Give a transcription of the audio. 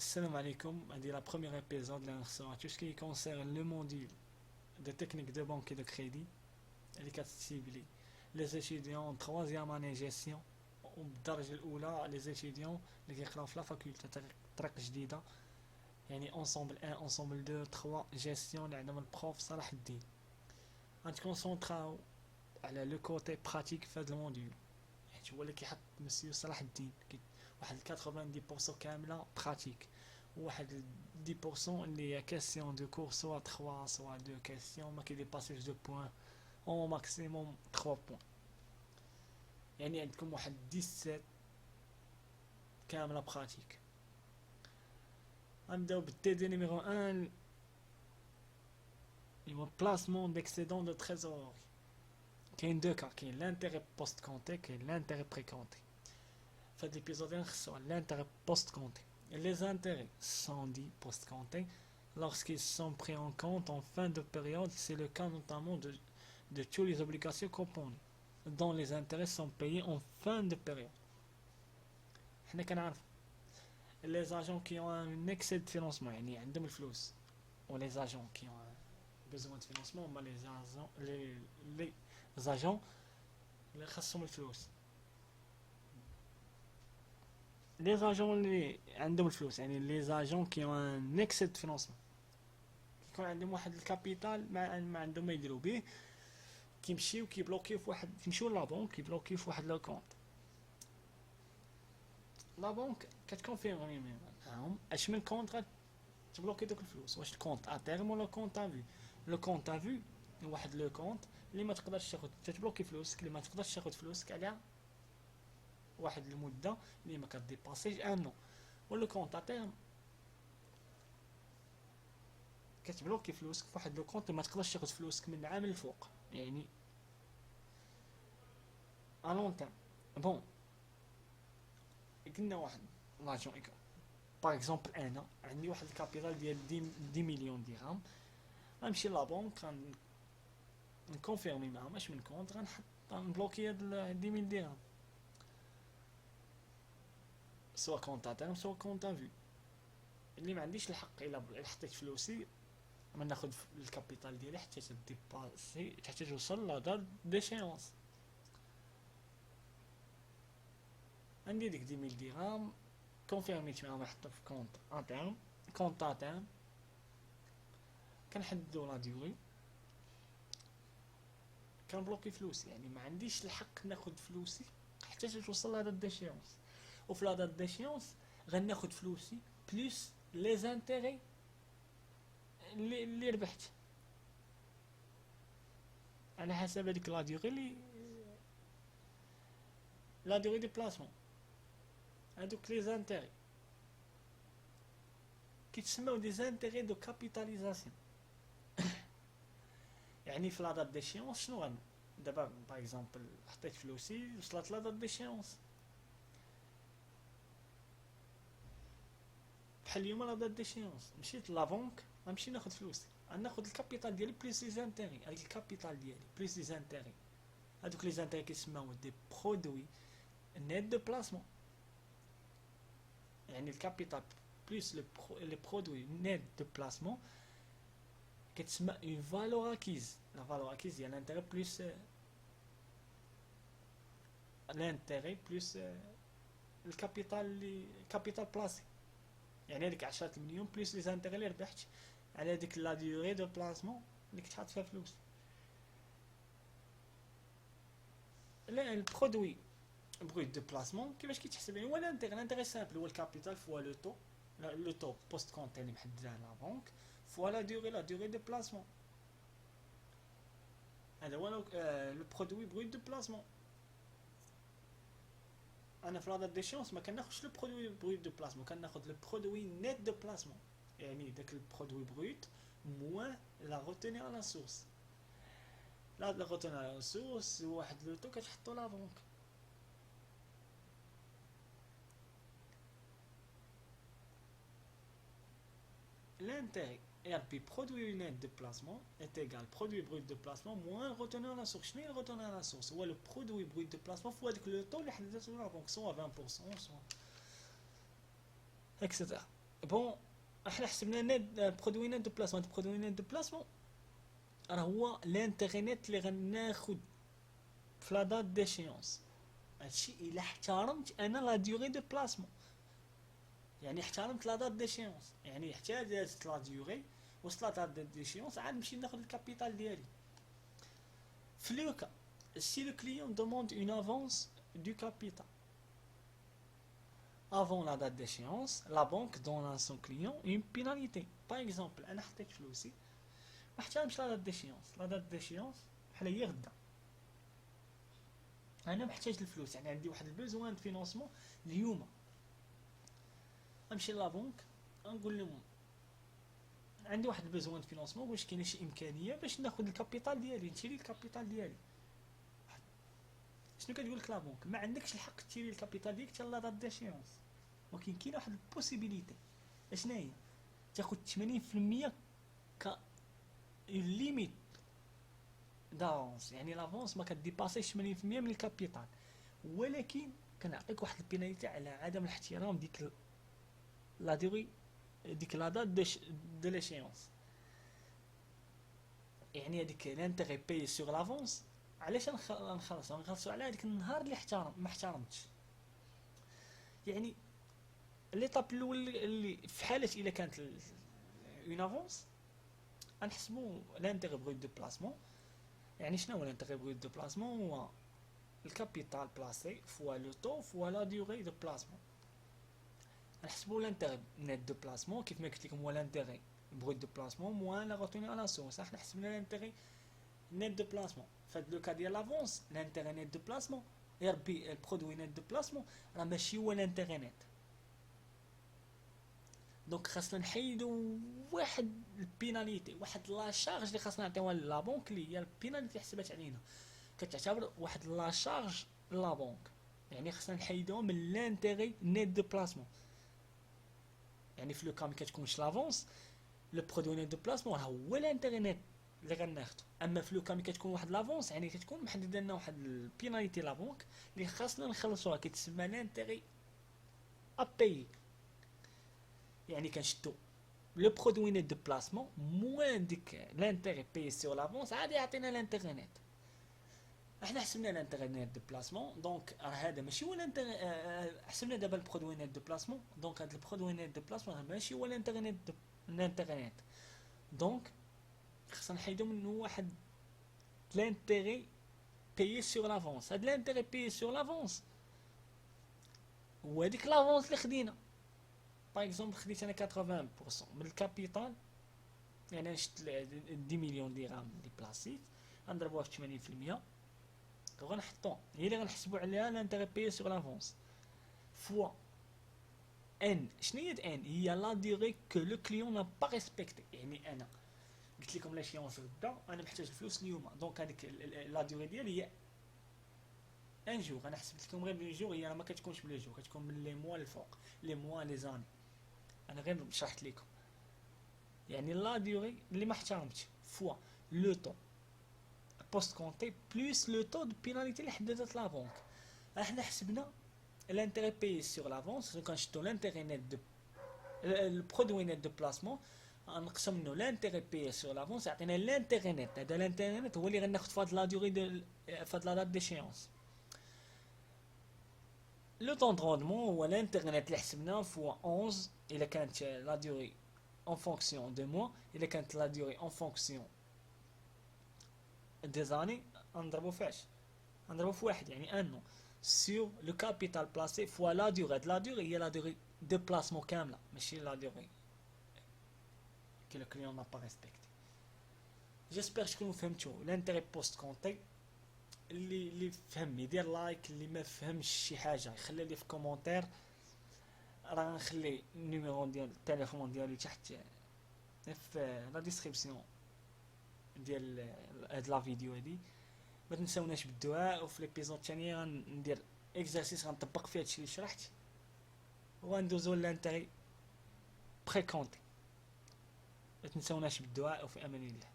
Salam alaikum, on dit la première épisode de tout ce qui concerne le module de techniques de banque et de crédit, اللي كتستيبلي les étudiants en troisième année gestion وبالدرجة الأولى les étudiants اللي كيقراو في لا فاكولتي طريق جديدة يعني ensemble 1 ensemble 2 3 gestion اللي عندهم البروف صلاح الدين غنتكونسونطراو على لو كوتي براتيك في هذا الموديول حيت هو اللي كيحط مسيو صلاح الدين واحد 90% كامله براتيك وواحد 10% اللي هي كاستيون دو كور سوا 3 سوا 2 كاستيون ما كيديباسيش 2 بوين او ماكسيموم 3 بوين يعني عندكم واحد 17 كامله براتيك. غنبداو بالتي دي نيميرو 1 هو بلاسمون ديكسيدون دو تريزور. كاين دو كا، كاين لانتيري بوست كونتي كاين لانتيري بري كونتي. في هاد ليبيزود نخصو l'intérêt post-compté. Les intérêts sont dits post-comptés lorsqu'ils sont pris en compte en fin de période. C'est le cas notamment de toutes les obligations couponées dont les intérêts sont payés en fin de période. حنا كنعرف les agents qui ont un excès de financement يعني عندهم الفلوس و les agents qui ont un besoin de financement هما les agents اللي خاصهم الفلوس. Les agents اللي عندهم الفلوس يعني les agents qui ont un excès de financement كيكون عندهم واحد الكابيتال ما عندهم ما يديروا به كيمشيو كيبلوكيو في واحد كيمشيو لا بنك كيبلوكيو في واحد لو كونط. لا بنك كتكونفيرمي معاهم اش من كونط تبلوكي دوك الفلوس، واش الكونط ا تيرم ولا كونط ا في. لو كونط ا في واحد لو كونط اللي ما تقدرش تاخذ تبلوكي فلوسك، اللي ما تقدرش تاخذ فلوسك عليها واحد المده اللي ما كديباسيش ان نو. ولا كونط ا تيرم كتبلوكي فلوسك في واحد لو كونط ما تقدرش تاخذ فلوسك من عام الفوق يعني ا لون تيرم. بون قلنا واحد لاجون ايكو باغ اكزومبل انا عندي واحد الكابيتال ديال 10 مليون درهم، غنمشي لابونك نكونفيرمي معاهم اش من كونط غنحط نبلوكي هاد 10 مليون درهم سوا كونط ا تيرم سوا كونط ا في. اللي ما عنديش الحق الا حطيت فلوسي ما ناخذ الكابيتال ديالي حتى تديباسي حتى توصل لا دار ديشيونس. عندي ديك 10 درهم كونفيرميت معاهم نحطو في كونط ا تيرم. كونط ا تيرم كنحددو لا ديوري كنبلوكي فلوسي يعني ما عنديش الحق ناخذ فلوسي حتى توصل لا دار ديشيونس. وفي لا دار ديشيونس غناخذ فلوسي بلس لي زانتيري اللي ربحت على حسب هذيك لا ديوري لا ديوري دي بلاسمون. هادوك لي زانتيري كيتسموا دي زانتيري دو كابيتاليزاسيون. يعني في لا دات ديشيونس شنو دابا باغ اكزومبل حطيت فلوسي وصلت لا دات ديشيونس بحال اليوم لا دات ديشيونس مشيت لا بنك غنمشي ناخذ فلوسي غناخذ الكابيتال ديالي بليس لي زانتيري. هذيك الكابيتال ديالي بليس لي زانتيري هذوك لي زانتيري كيسماو دي برودوي نيت دو بلاسمون. يعني الكابيتال بلس لي برودوي نيت دو بلاسمون كتسمى اون فالور اكيز. لا فالور اكيز هي لانتيري بلس لانتيري بلس الكابيتال اللي كابيتال بلاسي. يعني هذيك 10 مليون بلس لي زانتيري اللي ربحت على هذيك لا ديوري دو بلاسمون اللي كنت حاط فيها فلوس. لا البرودوي بروت دو بلاسمون كيفاش كيتحسب؟ يعني هو لانتيغي سامبل هو الكابيتال فوا لو تو بوست كونت اللي محددها لا بنك فوا لا ديوري دو بلاسمون. هذا هو لو برودوي بروت دو بلاسمون. انا في لا دات ديشونس ما كناخذش لو برودوي بروت دو بلاسمون كناخذ لو برودوي نيت دو بلاسمون يعني داك البرودوي بروت موان لا روتيني على سورس. لا روتيني على سورس واحد لو تو كتحطو لا بنك. L'intérêt RP produit net de placement est égal produit brut de placement moins retenue à la source. شنو هي retenue à la source؟ هو le produit brut de placement فوا هذاك لو طو اللي حددته لا بنك سوا 20% سوا etc. بون احنا حسبنا نت برودوي نت دو بلاسمون. برودوي نت دو بلاسمون راه هو الانترنت اللي غناخد في لا دات ديشيونس. هادشي الا احترمت انا لا ديوري دو بلاسمون، يعني احترمت لا دات ديشيونس، يعني حتى دازت لا ديوري وصلت لا دات ديشيونس عاد نمشي ناخد الكابيتال ديالي. في لو كا si le client demande une avance du capital avant la date d'échéance, la banque donne à son client une pénalité. Par exemple, انا حطيت فلوسي ما احترمش لا دات ديشيونس. لا دات ديشيونس بحال هي غدا، انا محتاج الفلوس، يعني عندي واحد البيزوان دو فينونسمون اليوم. نمشي لا بنك نقول لهم عندي واحد البيزوان دو فينونسمون، واش كاينه شي امكانيه باش ناخذ الكابيتال ديالي، نشري الكابيتال ديالي. شنو كتقول لك لا بنك؟ ما عندكش الحق تشري الكابيتال ديالك حتى لا دات ديشيونس، ولكن كاينه واحد البوسيبيليتي. اشنا هي؟ تاخذ 80% ك ليميت دافونس، يعني لافونس ما كديباسيش 80% من الكابيتال، ولكن كنعطيك واحد البيناليتي على عدم الاحترام ديك لا ديوري ديك لا دات دو ليشيونس. يعني هذيك لانتيغي باي سور لافونس علاش نخلصوا على هذيك النهار اللي ما احترمتش. يعني ليطاب الاول اللي في حاله الا كانت اون افونس غنحسبوا لانتيغي بروت دو بلاسمون. يعني شنو هو لانتيغي بروت دو بلاسمون؟ هو الكابيتال بلاسي فوا لو طو فوا لا ديوري دو بلاسمون. نحسبوا لانتيغي نيت دو بلاسمون كيف ما قلت لكم، هو لانتيغي بروت دو بلاسمون موان لا غوتوني على سورس. احنا حسبنا لانتيغي نيت دو بلاسمون. فهاد لو كا ديال لافونس لانتيغي نيت دو بلاسمون يا ربي البرودوي نيت دو بلاسمون راه ماشي هو لانتيغي نيت. دونك خاصنا نحيدو واحد البيناليتي، واحد لا شارج اللي خاصنا نعطيوها لا بنك اللي هي البيناليتي حسبات علينا، كتعتبر واحد لا شارج لا بنك. يعني خاصنا نحيدوها من لانتيغي نيت دو بلاسمون. يعني في لو كا ما كتكونش لافونس لو برودوي نيت دو بلاسمون راه هو لانتيغي نيت اللي غناخدو. اما في لو كا ملي كتكون واحد لافونس يعني كتكون محدده لنا واحد البيناليتي لا بنك اللي خاصنا نخلصوها، كتسمى لانتيغي اباي. يعني كنشدو لو برودوي نيت دو بلاسمون موان ديك لانتيغي باي سور لافونس عاد يعطينا لانتيغي نيت. احنا حسبنا لانتيغي نيت دو بلاسمون، دونك راه هذا ماشي هو لانتيغي. حسبنا دابا البرودوي نيت دو بلاسمون، دونك هذا البرودوي نيت دو بلاسمون ماشي هو لانتيغي نيت لانتيغي نيت. دونك خصنا نحيدو منه واحد لانتيغي باي سور لافونس. هاد لانتيغي باي سور لافونس هو هذيك لافونس اللي خدينا. باغ اكزومبل خديت انا 80% من الكابيتال، يعني انا شفت 10 مليون درهم اللي بلاسيت غنضربوها في 80% وغنحطوها هي اللي غنحسبوا عليها لانتيغي باي سور لافونس فوا ان. شنو هي ان؟ هي لا ديغي كو لو كليون نا با ريسبكتي. يعني انا قلت لكم لاشيونس غدا انا محتاج الفلوس اليوم، دونك هذيك لا ديغي ديالي هي ان جور. انا حسبت لكم غير لي جور، هي ما كتكونش بلي جور، كتكون من لي موا الفوق، لي موا لي زاني. انا غير شرحت لكم يعني لا ديوري اللي ما احترمتش فوا لو طو بوست كونتي بلوس لو طو دو بيناليتي اللي حددت لا بنك. احنا حسبنا الانتيغي باي سور لافونس، دونك نشدو الانتيغي نيت دو البرودوي نيت دو بلاسمون نقسم منه الانتيغي باي سور لافونس يعطينا الانتيغي نيت. هذا الانتيغي نيت هو اللي غناخد فهاد لا ديوري فهاد لا دات ديشيونس. لو طون دو روندمون هو الانتيغي نيت اللي حسبناه فوا 11 الا كانت لا ديوري en fonction de mois. إلا كانت la durée en fonction des années نضربو فاش؟ نضربو في واحد، يعني ان sur le capital placé fois la durée. la durée هي la durée de placement كاملة، ماشي la durée que le client n'a pas respecté. جيسبر تكونوا فهمتوا لانتيغي بوست كونتي. اللي فهم يدير لايك، اللي ما فهمش شي حاجه يخلي لي في كومونتير. راه نخلي النيميرو ديال التليفون ديالي تحت في لا ديسكريبسيون ديال هاد لا فيديو هادي. ما تنساوناش بالدعاء، وفي ليبيزود الثانيه غندير اكزرسيس غنطبق فيه هادشي اللي شرحت وغندوزو لانتيغي بري كونتي. ما تنساوناش بالدعاء، وفي امان الله.